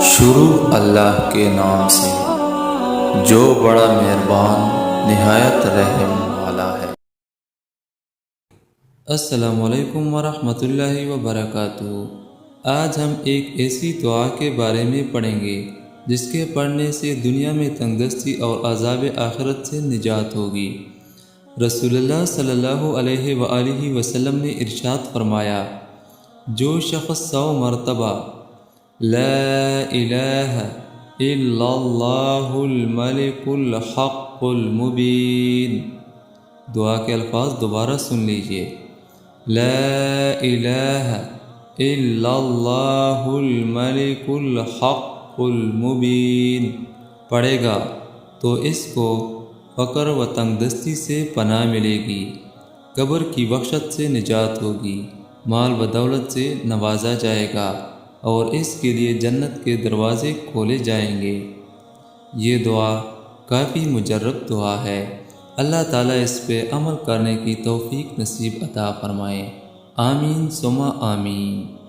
شروع اللہ کے نام سے جو بڑا مہربان نہایت رحم والا ہے۔ السلام علیکم ورحمۃ اللہ وبرکاتہ۔ آج ہم ایک ایسی دعا کے بارے میں پڑھیں گے جس کے پڑھنے سے دنیا میں تنگ دستی اور عذاب آخرت سے نجات ہوگی۔ رسول اللہ صلی اللہ علیہ وآلہ وسلم نے ارشاد فرمایا، جو شخص 100 مرتبہ لا الہ الا اللہ الملک الحق المبین، دعا کے الفاظ دوبارہ سن لیجئے، لا الہ الا اللہ الملک الحق المبین پڑھے گا تو اس کو فقر و تنگ دستی سے پناہ ملے گی، قبر کی وحشت سے نجات ہوگی، مال و دولت سے نوازا جائے گا اور اس کے لیے جنت کے دروازے کھولے جائیں گے۔ یہ دعا کافی مجرب دعا ہے۔ اللہ تعالیٰ اس پہ عمل کرنے کی توفیق نصیب عطا فرمائے۔ آمین ثم آمین۔